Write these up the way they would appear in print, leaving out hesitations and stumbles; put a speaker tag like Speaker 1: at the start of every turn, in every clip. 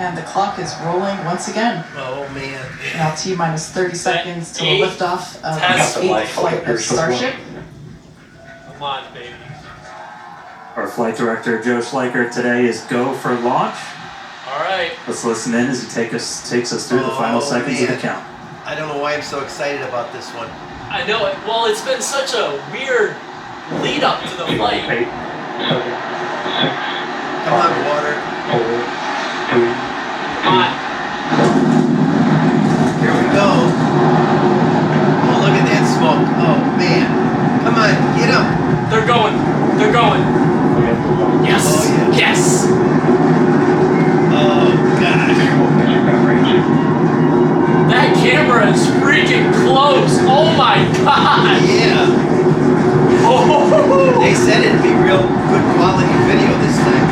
Speaker 1: And the clock is rolling once again.
Speaker 2: Oh, man.
Speaker 1: Now T minus 30 seconds till the liftoff of the 8th flight of Starship.
Speaker 3: Come on, baby.
Speaker 4: Our flight director, Joe Schleicher, today is go for launch.
Speaker 3: All right.
Speaker 4: Let's listen in as he takes us through the final seconds of the count.
Speaker 2: I don't know why I'm so excited about this one.
Speaker 3: I know it. Well, it's been such a weird lead up to the flight.
Speaker 5: 8, 7, 6,
Speaker 2: Come on, water.
Speaker 5: 4, 3,
Speaker 3: Come on.
Speaker 2: Here we go. Oh, look at that smoke. Oh, man. Come on, get him.
Speaker 3: They're going. They're going. Yes.
Speaker 2: Oh, yeah.
Speaker 3: Yes.
Speaker 2: Oh, gosh.
Speaker 3: That camera is freaking close. Oh my god.
Speaker 2: Yeah.
Speaker 3: Oh.
Speaker 2: They said it'd be real good quality video this time.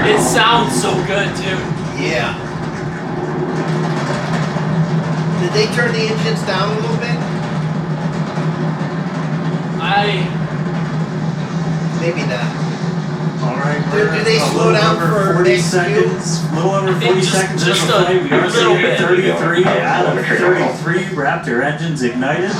Speaker 3: It sounds so good too.
Speaker 2: Yeah. Did they turn the engines down a little bit? Maybe not.
Speaker 4: All right,
Speaker 2: Do they slow down for
Speaker 4: 40
Speaker 2: next
Speaker 4: seconds? A little over 40 seconds
Speaker 3: just
Speaker 4: into the flight. We are
Speaker 3: little
Speaker 4: sitting
Speaker 3: bit.
Speaker 4: at 33 out of 33 Raptor engines ignited.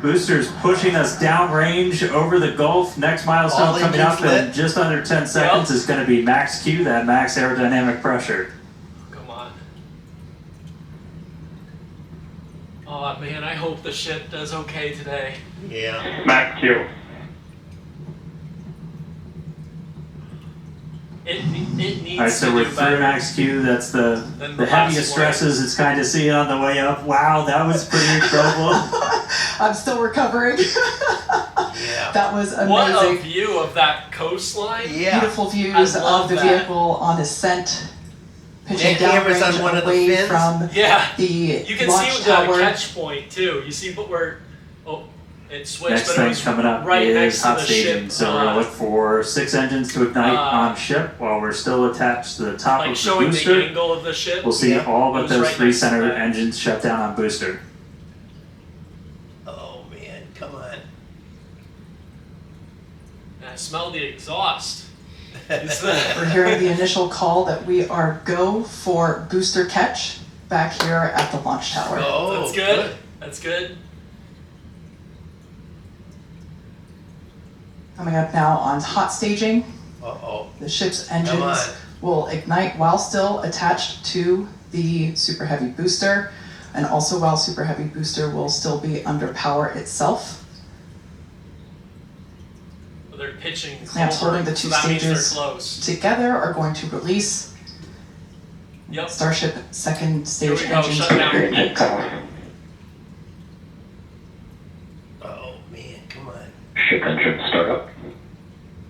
Speaker 4: Boosters pushing us downrange over the Gulf. Next milestone
Speaker 2: All
Speaker 4: coming up
Speaker 2: engines
Speaker 4: in
Speaker 2: lit.
Speaker 4: just under 10 seconds is going to be max Q, that max aerodynamic pressure.
Speaker 3: Come on. Oh man, I hope the ship does okay today.
Speaker 2: Yeah.
Speaker 5: Max Q.
Speaker 3: It needs
Speaker 4: All right, so
Speaker 3: to
Speaker 4: we're
Speaker 3: do
Speaker 4: through
Speaker 3: better.
Speaker 4: max Q. That's the
Speaker 3: Than the
Speaker 4: heaviest
Speaker 3: last flight.
Speaker 4: stresses it's kind of seeing on the way up. Wow, that was pretty incredible.
Speaker 1: I'm still recovering.
Speaker 2: Yeah.
Speaker 1: That was
Speaker 3: What a
Speaker 1: amazing.
Speaker 3: view of that coastline.
Speaker 2: Yeah.
Speaker 1: Beautiful views
Speaker 3: I love
Speaker 1: of the
Speaker 3: that.
Speaker 1: vehicle on ascent, pitching
Speaker 2: That camera's
Speaker 1: downrange
Speaker 2: on one of the
Speaker 1: away
Speaker 2: fins?
Speaker 1: from
Speaker 3: Yeah.
Speaker 1: the
Speaker 3: You can
Speaker 1: launch
Speaker 3: see the
Speaker 1: tower.
Speaker 3: catch point too. You see, but we're it switched,
Speaker 4: Next
Speaker 3: but it
Speaker 4: thing
Speaker 3: was
Speaker 4: coming up
Speaker 3: right next
Speaker 4: is
Speaker 3: to
Speaker 4: hot
Speaker 3: the
Speaker 4: staging.
Speaker 3: ship.
Speaker 4: So we're going to look for 6 engines to ignite on ship while we're still attached to the top
Speaker 3: like
Speaker 4: of the
Speaker 3: showing
Speaker 4: booster.
Speaker 3: the angle of the ship.
Speaker 4: We'll see
Speaker 2: Yeah.
Speaker 4: all
Speaker 3: It
Speaker 4: but
Speaker 3: was
Speaker 4: those
Speaker 3: right
Speaker 4: 3
Speaker 3: next to
Speaker 4: center
Speaker 3: that.
Speaker 4: engines shut down on booster.
Speaker 2: Oh, man. Come on.
Speaker 3: And I smell the exhaust.
Speaker 1: We're hearing the initial call that we are go for booster catch back here at the launch tower.
Speaker 2: Oh,
Speaker 3: That's good. That's good.
Speaker 1: Coming up now on hot staging,
Speaker 2: Uh-oh.
Speaker 1: the ship's
Speaker 2: Come
Speaker 1: engines
Speaker 2: on.
Speaker 1: will ignite while still attached to the Super Heavy booster, and also while Super Heavy booster will still be under power itself.
Speaker 3: They're pitching.
Speaker 1: Clamps
Speaker 3: over,
Speaker 1: holding the 2
Speaker 3: so that means
Speaker 1: stages
Speaker 3: they're close.
Speaker 1: together are going to release
Speaker 3: Yep.
Speaker 1: Starship second
Speaker 3: Here
Speaker 1: stage
Speaker 3: we go.
Speaker 1: engine
Speaker 3: Shut
Speaker 1: to
Speaker 3: down.
Speaker 1: ignight.
Speaker 2: Oh, man. Come on.
Speaker 5: Ship engine startup.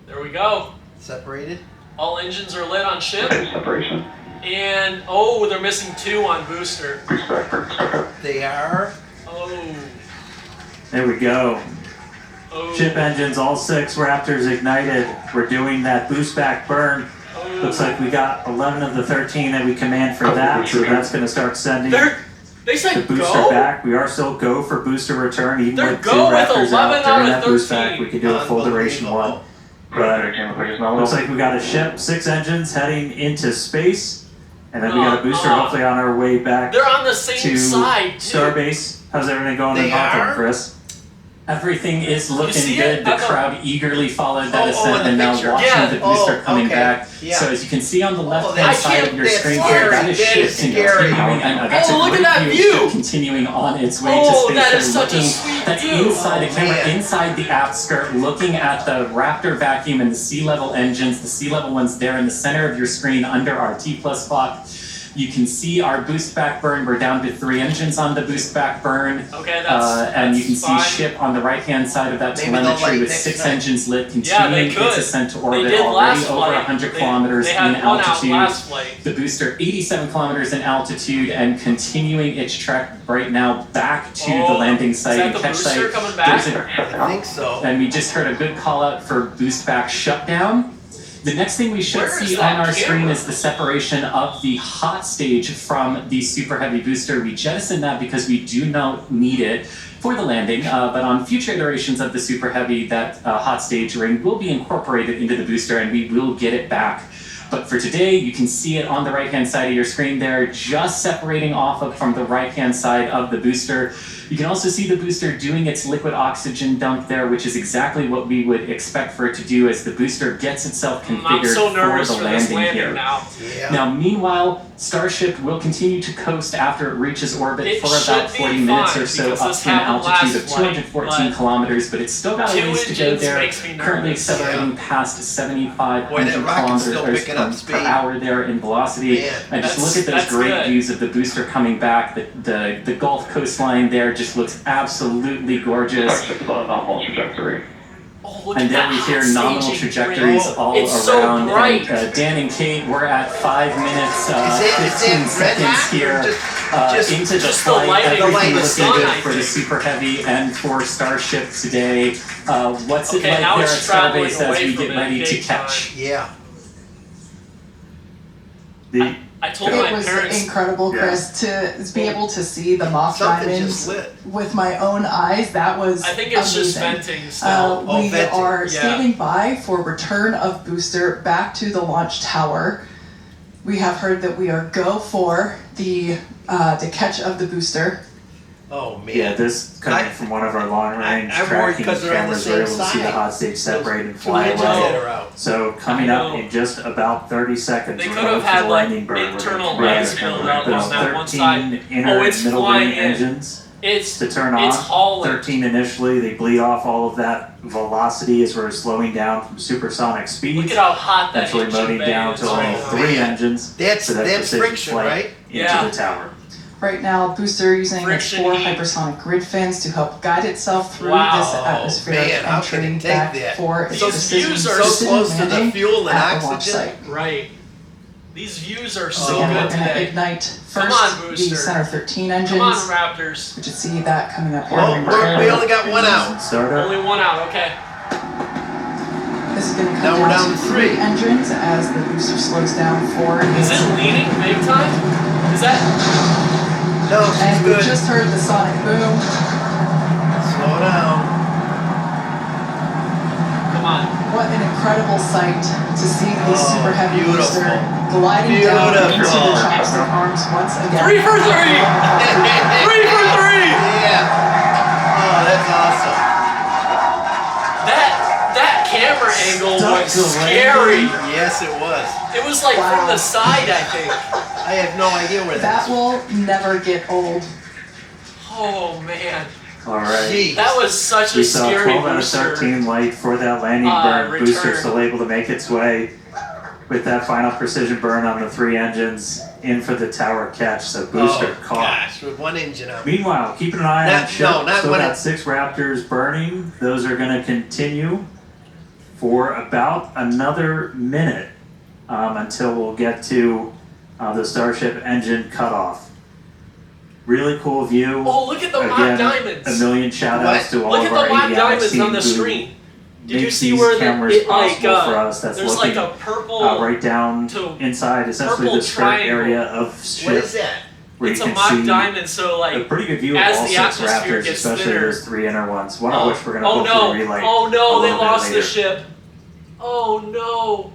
Speaker 3: There we go.
Speaker 2: Separated?
Speaker 3: All engines are lit on ship,
Speaker 5: Okay, separation.
Speaker 3: and they're missing 2 on booster.
Speaker 5: Boost back burn startup.
Speaker 2: They are.
Speaker 3: Oh.
Speaker 4: There we go.
Speaker 3: Oh.
Speaker 4: Ship engines, all 6 Raptors ignited. We're doing that boost back burn.
Speaker 3: Oh.
Speaker 4: Looks like we got 11 of the 13 that we command for that, so that's going to start sending
Speaker 3: They
Speaker 4: the
Speaker 3: said
Speaker 4: booster
Speaker 3: go.
Speaker 4: back. We are still go for booster return, even
Speaker 3: They're
Speaker 4: with 2
Speaker 3: go with
Speaker 4: Raptors
Speaker 3: 11
Speaker 4: out
Speaker 3: out
Speaker 4: during
Speaker 3: of
Speaker 4: that boost
Speaker 3: 13.
Speaker 4: back. We could do a full duration one. But looks like we got a ship, 6 engines heading into space, and then we got a booster hopefully on our way back
Speaker 3: They're on the same
Speaker 4: to
Speaker 3: side too.
Speaker 4: Starbase. How's everything going in
Speaker 2: They
Speaker 4: Hawthorne,
Speaker 2: are?
Speaker 4: Chris?
Speaker 6: Everything is looking
Speaker 3: see
Speaker 6: good.
Speaker 3: it?
Speaker 6: The
Speaker 3: I thought-
Speaker 6: crowd eagerly followed that
Speaker 2: Oh,
Speaker 6: ascent
Speaker 2: in the
Speaker 6: and now
Speaker 2: picture.
Speaker 6: watching
Speaker 3: Yeah.
Speaker 6: the booster
Speaker 2: Oh,
Speaker 6: coming
Speaker 2: okay.
Speaker 6: back.
Speaker 2: Yeah.
Speaker 6: So as you can see on the left-hand
Speaker 2: that's-
Speaker 6: side of your
Speaker 2: that's
Speaker 6: screen
Speaker 2: scary.
Speaker 6: here, that is
Speaker 2: That
Speaker 6: ship
Speaker 2: is scary.
Speaker 6: continuing. I know, that's
Speaker 3: Oh,
Speaker 6: a
Speaker 3: look at
Speaker 6: great
Speaker 3: that
Speaker 6: view.
Speaker 3: view.
Speaker 6: Ship continuing on its way
Speaker 3: Oh,
Speaker 6: to space.
Speaker 3: that
Speaker 6: They're
Speaker 3: is such a
Speaker 6: looking-
Speaker 3: sweet
Speaker 6: That's
Speaker 3: view.
Speaker 6: inside
Speaker 2: Oh,
Speaker 6: the camera,
Speaker 2: man.
Speaker 6: inside the aft skirt, looking at the Raptor vacuum and the sea level engines. The sea level ones there in the center of your screen under our T+ clock. You can see our boost back burn. We're down to 3 engines on the boost back burn.
Speaker 3: Okay, that's
Speaker 6: And you can see
Speaker 3: fine.
Speaker 6: ship on the right-hand side of that
Speaker 2: Maybe they'll
Speaker 6: telemetry
Speaker 2: light
Speaker 6: with
Speaker 2: next
Speaker 6: 6
Speaker 2: time.
Speaker 6: engines lit,
Speaker 3: Yeah,
Speaker 6: continuing
Speaker 3: they could.
Speaker 6: its ascent to orbit,
Speaker 3: They did
Speaker 6: already
Speaker 3: last
Speaker 6: over
Speaker 3: flight.
Speaker 6: 100 kilometers
Speaker 3: They
Speaker 6: in
Speaker 3: had one out
Speaker 6: altitude.
Speaker 3: last flight.
Speaker 6: The booster 87 kilometers in altitude and continuing its trek right now back to the landing site
Speaker 3: Is that
Speaker 6: and
Speaker 3: the
Speaker 6: catch
Speaker 3: booster
Speaker 6: site.
Speaker 3: coming back?
Speaker 6: There's
Speaker 2: I think so.
Speaker 6: and we just heard a good call out for boost back shutdown. The next thing we should
Speaker 3: Where is
Speaker 6: see
Speaker 3: that
Speaker 6: on our screen
Speaker 3: camera?
Speaker 6: is the separation of the hot stage from the Super Heavy booster. We jettisoned that because we do not need it for the landing, but on future iterations of the Super Heavy, that hot stage ring will be incorporated into the booster and we will get it back. But for today, you can see it on the right-hand side of your screen there, just separating off from the right-hand side of the booster. You can also see the booster doing its liquid oxygen dump there, which is exactly what we would expect for it to do as the booster gets itself configured
Speaker 3: I'm so nervous
Speaker 6: for the
Speaker 3: for this
Speaker 6: landing
Speaker 3: landing
Speaker 6: here.
Speaker 3: now.
Speaker 2: Yeah.
Speaker 6: Now, meanwhile, Starship will continue to coast after it reaches orbit
Speaker 3: It
Speaker 6: for about
Speaker 3: should
Speaker 6: 40
Speaker 3: be
Speaker 6: minutes
Speaker 3: fine,
Speaker 6: or so,
Speaker 3: because
Speaker 6: up
Speaker 3: this
Speaker 6: to an
Speaker 3: happened
Speaker 6: altitude
Speaker 3: last
Speaker 6: of
Speaker 3: flight,
Speaker 6: 214
Speaker 3: but
Speaker 6: kilometers, but it's still got a
Speaker 3: 2
Speaker 6: ways to go
Speaker 3: engines
Speaker 6: there.
Speaker 3: makes me
Speaker 6: Currently
Speaker 3: nervous.
Speaker 6: accelerating past 7,500
Speaker 2: Boy, that rocket's still
Speaker 6: kilometers
Speaker 2: picking up
Speaker 6: per
Speaker 2: speed.
Speaker 6: hour there in velocity.
Speaker 2: Man,
Speaker 6: And just look at those
Speaker 3: that's
Speaker 6: great
Speaker 3: good.
Speaker 6: views of the booster coming back. The Gulf coastline there just looks absolutely gorgeous.
Speaker 5: Starship is on a nominal trajectory.
Speaker 3: Oh, look
Speaker 6: And
Speaker 3: at
Speaker 6: then we
Speaker 3: that
Speaker 6: hear
Speaker 3: hot
Speaker 6: nominal
Speaker 3: staging
Speaker 6: trajectories
Speaker 3: ring.
Speaker 6: all
Speaker 3: It's so
Speaker 6: around.
Speaker 3: bright.
Speaker 6: And Dan and Kate, we're at 5 minutes,
Speaker 2: Is
Speaker 6: 15
Speaker 2: it red
Speaker 6: seconds
Speaker 2: hat or
Speaker 6: here
Speaker 2: just
Speaker 6: into the
Speaker 3: just the
Speaker 6: flight.
Speaker 3: lighting,
Speaker 2: the
Speaker 6: Everything
Speaker 2: light,
Speaker 6: looking
Speaker 2: the
Speaker 6: good
Speaker 2: sun,
Speaker 6: for
Speaker 2: I
Speaker 6: the
Speaker 2: think.
Speaker 6: Super Heavy and for Starship today. What's it
Speaker 3: Okay,
Speaker 6: like
Speaker 3: now
Speaker 6: there at
Speaker 3: it's traveling
Speaker 6: Starbase as
Speaker 3: away
Speaker 6: we
Speaker 3: from
Speaker 6: get
Speaker 3: it
Speaker 6: ready to
Speaker 3: big
Speaker 6: catch?
Speaker 2: Yeah.
Speaker 4: The
Speaker 3: I told my
Speaker 1: It was
Speaker 3: parents.
Speaker 1: incredible,
Speaker 4: Yeah.
Speaker 1: Chris, to be able to see the moth
Speaker 2: Something
Speaker 1: diamonds
Speaker 2: just lit.
Speaker 1: with my own eyes. That was
Speaker 3: I think it's just
Speaker 1: amazing.
Speaker 3: venting still.
Speaker 2: Oh,
Speaker 1: We
Speaker 2: venting.
Speaker 1: are
Speaker 3: Yeah.
Speaker 1: standing by for return of booster back to the launch tower. We have heard that we are go for the catch of the booster.
Speaker 2: Oh man.
Speaker 4: Yeah, this coming from one of our long-range
Speaker 2: I'm worried
Speaker 4: tracking
Speaker 2: 'cause they're on the
Speaker 4: cameras, we're
Speaker 2: same
Speaker 4: able to see the
Speaker 2: side.
Speaker 4: hot stage separate and fly
Speaker 3: I
Speaker 2: Engines
Speaker 3: know.
Speaker 2: that
Speaker 4: away.
Speaker 2: are out.
Speaker 4: So coming
Speaker 3: I
Speaker 4: up
Speaker 3: know.
Speaker 4: in just about 30 seconds,
Speaker 3: They
Speaker 4: we're
Speaker 3: could
Speaker 4: going
Speaker 3: have
Speaker 4: to
Speaker 3: had
Speaker 4: the
Speaker 3: like
Speaker 4: landing burn. We're
Speaker 3: internal
Speaker 4: gonna
Speaker 3: lights
Speaker 4: try
Speaker 3: built
Speaker 4: to
Speaker 3: up
Speaker 4: those
Speaker 3: on that one
Speaker 4: 13
Speaker 3: side.
Speaker 4: inner
Speaker 3: Oh, it's
Speaker 4: middle
Speaker 3: flying
Speaker 4: wing
Speaker 3: in.
Speaker 4: engines
Speaker 3: It's
Speaker 4: to turn
Speaker 3: it's
Speaker 4: off.
Speaker 3: hauling.
Speaker 4: 13 initially, they bleed off all of that velocity as we're slowing down from supersonic
Speaker 3: Look
Speaker 4: speeds.
Speaker 3: at how hot that
Speaker 4: Eventually
Speaker 3: engine
Speaker 4: moting
Speaker 3: bay
Speaker 4: down
Speaker 3: is
Speaker 4: to
Speaker 3: right
Speaker 4: only
Speaker 3: now.
Speaker 4: 3 engines
Speaker 2: That's
Speaker 4: for that precision
Speaker 2: friction,
Speaker 4: flight
Speaker 2: right?
Speaker 4: into
Speaker 3: Yeah.
Speaker 4: the tower.
Speaker 1: Right now, booster using
Speaker 3: Friction
Speaker 1: 4
Speaker 3: heat.
Speaker 1: hypersonic grid fins to help guide itself through
Speaker 3: Wow.
Speaker 1: this atmospheric
Speaker 2: Man, how can
Speaker 1: entry
Speaker 2: it take
Speaker 1: back
Speaker 2: that?
Speaker 1: for its
Speaker 3: Those
Speaker 1: precision,
Speaker 3: views are
Speaker 2: so close to the
Speaker 1: landing
Speaker 2: fuel and
Speaker 1: at the launch
Speaker 2: oxygen.
Speaker 1: site.
Speaker 3: Right. These views are
Speaker 2: Oh,
Speaker 3: so
Speaker 1: Again, we're
Speaker 3: good
Speaker 1: going to
Speaker 3: today.
Speaker 1: ignite
Speaker 3: Come
Speaker 1: first
Speaker 3: on,
Speaker 1: the
Speaker 3: booster.
Speaker 1: center 13
Speaker 3: Come on,
Speaker 1: engines.
Speaker 3: Raptors.
Speaker 1: We should see that coming up here.
Speaker 2: Oh,
Speaker 1: momentarily.
Speaker 2: we only got one out.
Speaker 4: And startup.
Speaker 3: Only one out. Okay.
Speaker 1: This is going to
Speaker 2: Now
Speaker 1: come
Speaker 2: we're
Speaker 1: down
Speaker 2: down
Speaker 1: to
Speaker 2: to
Speaker 1: 3
Speaker 2: 3.
Speaker 1: engines as the booster slows down for
Speaker 3: Is
Speaker 1: its.
Speaker 3: it leaning big time? Is that?
Speaker 2: No, she's
Speaker 1: And we
Speaker 2: good.
Speaker 1: just heard the sonic boom.
Speaker 2: Slow down.
Speaker 3: Come on.
Speaker 1: What an incredible sight to see the
Speaker 2: Oh,
Speaker 1: super heavy
Speaker 2: beautiful.
Speaker 1: booster gliding down into the
Speaker 2: Beautiful.
Speaker 1: chopstick arms once again.
Speaker 3: 3 for 3. 3 for 3.
Speaker 2: Yeah. Oh, that's awesome.
Speaker 3: That camera angle
Speaker 4: Stuck
Speaker 3: was
Speaker 4: to
Speaker 3: scary.
Speaker 2: Yes, it was.
Speaker 3: It was like from
Speaker 1: Wow.
Speaker 3: the side, I think.
Speaker 2: I have no idea where
Speaker 1: That
Speaker 2: that
Speaker 1: will never get old.
Speaker 3: Oh man,
Speaker 4: All right.
Speaker 2: Jeez.
Speaker 3: that was such
Speaker 4: We
Speaker 3: a
Speaker 4: saw
Speaker 3: scary
Speaker 4: 12 out of
Speaker 3: booster.
Speaker 4: 13 light for that landing burn.
Speaker 3: return.
Speaker 4: Booster still able to make its way with that final precision burn on the 3 engines in for the tower catch. So booster
Speaker 2: oh,
Speaker 4: caught.
Speaker 2: gosh, with one engine out.
Speaker 4: Meanwhile, keeping an eye
Speaker 2: Not-
Speaker 4: on ship.
Speaker 2: no, not
Speaker 4: Still
Speaker 2: when
Speaker 4: got
Speaker 2: it-
Speaker 4: 6 Raptors burning. Those are going to continue for about another minute until we'll get to the Starship engine cutoff. Really cool view.
Speaker 3: Oh, look at the locked
Speaker 4: Again,
Speaker 3: diamonds.
Speaker 4: a million shout outs to all
Speaker 3: Look
Speaker 4: of
Speaker 3: at
Speaker 4: our
Speaker 3: the locked
Speaker 4: ADI
Speaker 3: diamonds
Speaker 4: team
Speaker 3: on the
Speaker 4: who
Speaker 3: screen. Did you
Speaker 4: makes
Speaker 3: see
Speaker 4: these
Speaker 3: where
Speaker 4: cameras
Speaker 3: it like
Speaker 4: possible for us. That's
Speaker 3: there's
Speaker 4: looking
Speaker 3: like a purple
Speaker 4: right down
Speaker 3: to
Speaker 4: inside essentially
Speaker 3: purple
Speaker 4: the skirt
Speaker 3: triangle.
Speaker 4: area of
Speaker 2: What
Speaker 4: ship
Speaker 2: is that?
Speaker 4: where
Speaker 3: it's
Speaker 4: you
Speaker 3: a
Speaker 4: can
Speaker 3: mock
Speaker 4: see
Speaker 3: diamond, so
Speaker 4: a
Speaker 3: like
Speaker 4: pretty good view of
Speaker 3: as
Speaker 4: all
Speaker 3: the
Speaker 4: 6
Speaker 3: atmosphere
Speaker 4: Raptors,
Speaker 3: gets
Speaker 4: especially
Speaker 3: thinner.
Speaker 4: those 3 inner ones, one of
Speaker 3: oh,
Speaker 4: which we're going to
Speaker 3: oh
Speaker 4: hopefully
Speaker 3: no,
Speaker 4: relight
Speaker 3: oh
Speaker 4: a
Speaker 3: no, they
Speaker 4: little bit
Speaker 3: lost the
Speaker 4: later.
Speaker 3: ship. Oh no,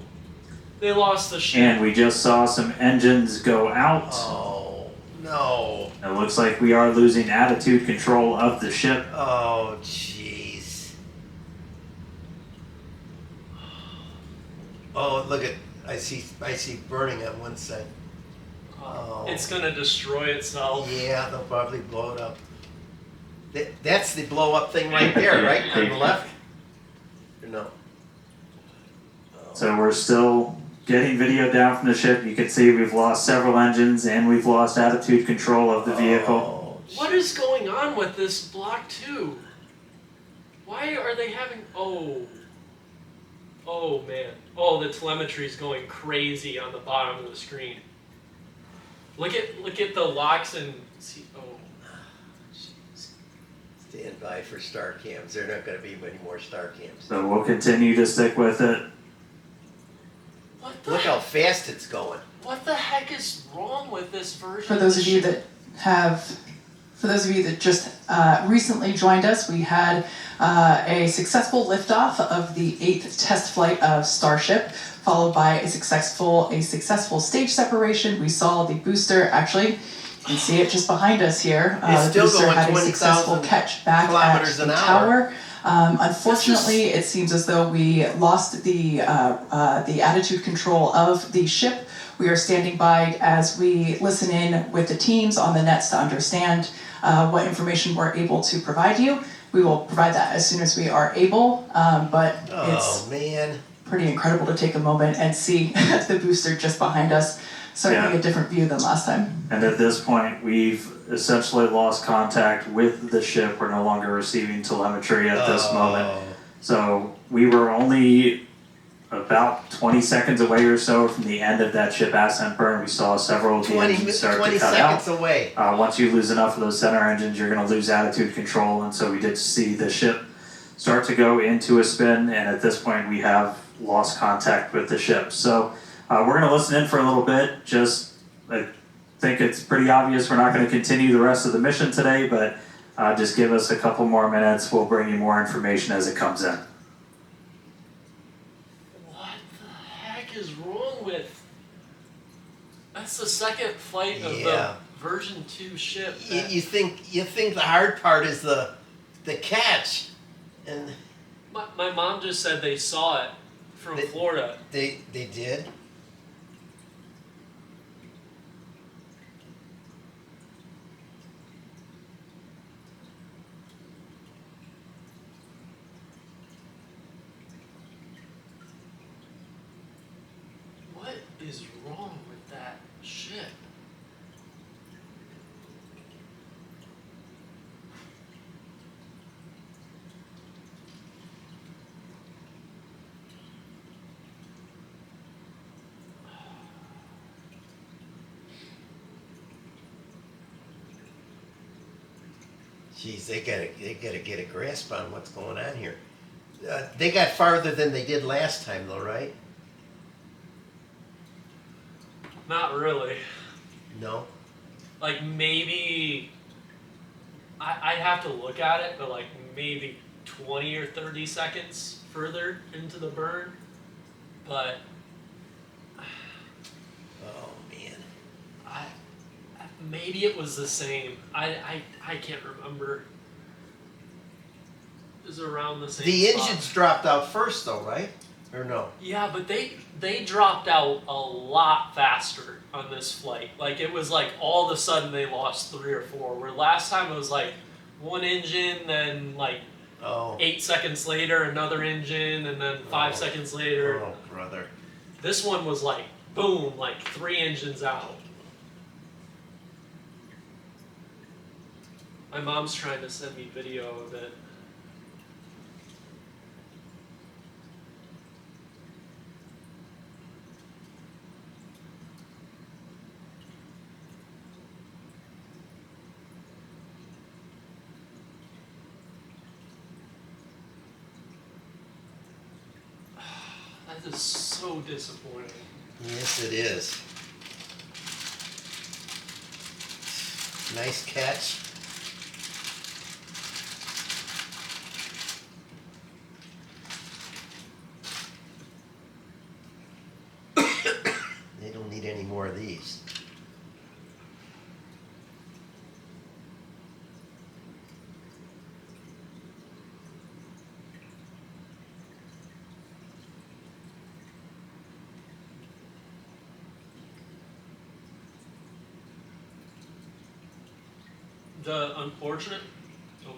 Speaker 3: they lost the ship.
Speaker 4: And we just saw some engines go out.
Speaker 2: Oh, no.
Speaker 4: It looks like we are losing attitude control of the ship.
Speaker 2: Oh, jeez. Oh, look at, I see burning on one side. Oh.
Speaker 3: It's gonna destroy itself.
Speaker 2: Yeah, they'll probably blow it up. That's the blow up thing right there, right? On the left? Or no?
Speaker 4: So we're still getting video down from the ship. You can see we've lost several engines and we've lost attitude control of the vehicle.
Speaker 2: Oh,
Speaker 3: What is going on with this Block 2? Why are they having... Oh man. Oh, the telemetry's going crazy on the bottom of the screen. Look at the locks and... See, oh.
Speaker 2: jeez. Stand by for star cams. There are not going to be many more star cams.
Speaker 4: So we'll continue to stick with it.
Speaker 2: Look how fast it's going.
Speaker 3: What the heck is wrong with this version?
Speaker 1: For those of you that just recently joined us, we had a successful liftoff of the 8th test flight of Starship, followed by a successful stage separation. We saw the booster, actually, you can see it just behind us here.
Speaker 2: It's
Speaker 1: The
Speaker 2: still
Speaker 1: booster
Speaker 2: going
Speaker 1: had a successful
Speaker 2: 20,000
Speaker 1: catch back at
Speaker 2: kilometers
Speaker 1: the
Speaker 2: an hour.
Speaker 1: tower. Unfortunately, it seems as though we lost the attitude control of the ship. We are standing by as we listen in with the teams on the nets to understand what information we're able to provide you. We will provide that as soon as we are able, but it's
Speaker 2: Man.
Speaker 1: pretty incredible to take a moment and see the booster just behind us. Certainly a different view than last time.
Speaker 4: And at this point, we've essentially lost contact with the ship. We're no longer receiving telemetry at this moment. So we were only about 20 seconds away or so from the end of that ship ascent burn. We saw several of the engines start to cut out.
Speaker 2: 20 seconds away.
Speaker 4: Once you lose enough of those center engines, you're going to lose attitude control. And so we did see the ship start to go into a spin. And at this point, we have lost contact with the ship. So we're going to listen in for a little bit. I think it's pretty obvious we're not going to continue the rest of the mission today, but just give us a couple more minutes. We'll bring you more information as it comes in.
Speaker 3: What the heck is wrong with? That's the second flight of the version 2 ship.
Speaker 2: You think the hard part is the catch, and
Speaker 3: My mom just said they saw it from Florida.
Speaker 2: they did.
Speaker 3: What is wrong with that ship?
Speaker 2: Jeez, they gotta get a grasp on what's going on here. They got farther than they did last time, though, right?
Speaker 3: Not really.
Speaker 2: No.
Speaker 3: Like maybe I'd have to look at it, but like maybe 20 or 30 seconds further into the burn. But
Speaker 2: Oh man.
Speaker 3: maybe it was the same. I can't remember. It was around the same
Speaker 2: The
Speaker 3: spot.
Speaker 2: engines dropped out first, though, right? Or no?
Speaker 3: Yeah, but they dropped out a lot faster on this flight. Like it was like all of a sudden they lost 3 or 4. Where last time it was like one engine, then like 8 seconds later another engine, and then 5 seconds later.
Speaker 2: Oh, brother.
Speaker 3: This one was like boom, like 3 engines out. My mom's trying to send me video of it. That is so disappointing.
Speaker 2: Yes, it is. Nice catch. They don't need any more of these.
Speaker 3: The unfortunate. Oh,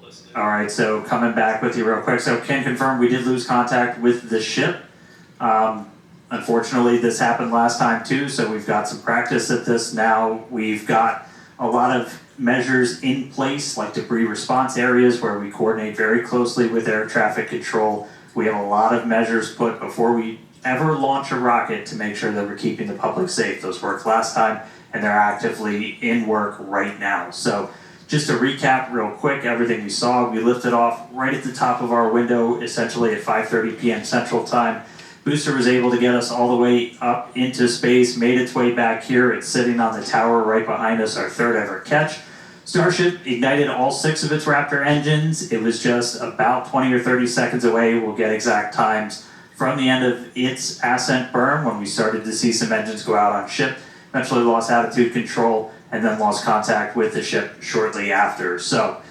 Speaker 3: listen.
Speaker 4: All right, so coming back with you real quick. So can confirm we did lose contact with the ship. Unfortunately, this happened last time too, so we've got some practice at this now. We've got a lot of measures in place, like debris response areas where we coordinate very closely with air traffic control. We have a lot of measures put before we ever launch a rocket to make sure that we're keeping the public safe. Those worked last time, and they're actively in work right now. So just to recap real quick, everything you saw, we lifted off right at the top of our window, essentially at 5:30 p.m. Central Time. Booster was able to get us all the way up into space, made its way back here. It's sitting on the tower right behind us, our third ever catch. Starship ignited all 6 of its Raptor engines. It was just about 20 or 30 seconds away. We'll get exact times from the end of its ascent burn when we started to see some engines go out on ship. Eventually lost attitude control and then lost contact with the ship shortly after. So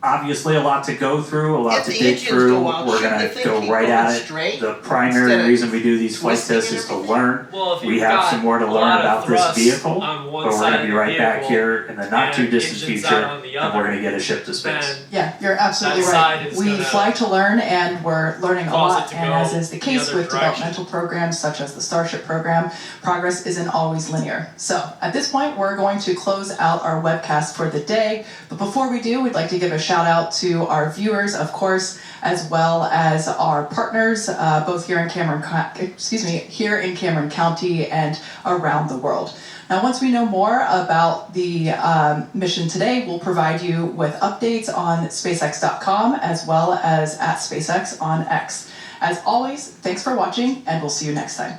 Speaker 4: obviously a lot to go through, a lot
Speaker 2: If
Speaker 4: to
Speaker 2: the
Speaker 4: dig
Speaker 2: engines
Speaker 4: through.
Speaker 2: go out,
Speaker 4: We're
Speaker 2: shouldn't
Speaker 4: going
Speaker 2: the
Speaker 4: to
Speaker 2: thing
Speaker 4: go
Speaker 2: keep
Speaker 4: right
Speaker 2: going
Speaker 4: at it.
Speaker 2: straight
Speaker 4: The
Speaker 2: instead
Speaker 4: primary
Speaker 2: of
Speaker 4: reason we do these flight
Speaker 2: twisting
Speaker 4: tests
Speaker 2: and
Speaker 4: is to
Speaker 2: everything?
Speaker 4: learn.
Speaker 3: Well, if
Speaker 4: We
Speaker 3: you've
Speaker 4: have
Speaker 3: got
Speaker 4: some more to
Speaker 3: a
Speaker 4: learn
Speaker 3: lot of
Speaker 4: about this
Speaker 3: thrust
Speaker 4: vehicle,
Speaker 3: on one
Speaker 4: but we're
Speaker 3: side
Speaker 4: going to
Speaker 3: of
Speaker 4: be
Speaker 3: the
Speaker 4: right back
Speaker 3: vehicle
Speaker 4: here in the not too
Speaker 3: and
Speaker 4: distant
Speaker 3: engines out
Speaker 4: future,
Speaker 3: on the
Speaker 4: and we're
Speaker 3: other,
Speaker 4: going to get a ship to space.
Speaker 3: then
Speaker 1: Yeah, you're absolutely
Speaker 3: that
Speaker 1: right.
Speaker 3: side is
Speaker 1: We
Speaker 3: gonna
Speaker 1: fly to learn, and we're learning a
Speaker 3: cause
Speaker 1: lot.
Speaker 3: it to
Speaker 1: And
Speaker 3: go
Speaker 1: as is the
Speaker 3: the
Speaker 1: case
Speaker 3: other
Speaker 1: with
Speaker 3: direction.
Speaker 1: developmental programs such as the Starship program, progress isn't always linear. So at this point, we're going to close out our webcast for the day. But before we do, we'd like to give a shout out to our viewers, of course, as well as our partners, both here in Cameron County and around the world. Now, once we know more about the mission today, we'll provide you with updates on SpaceX.com as well as at SpaceX on X. As always, thanks for watching, and we'll see you next time.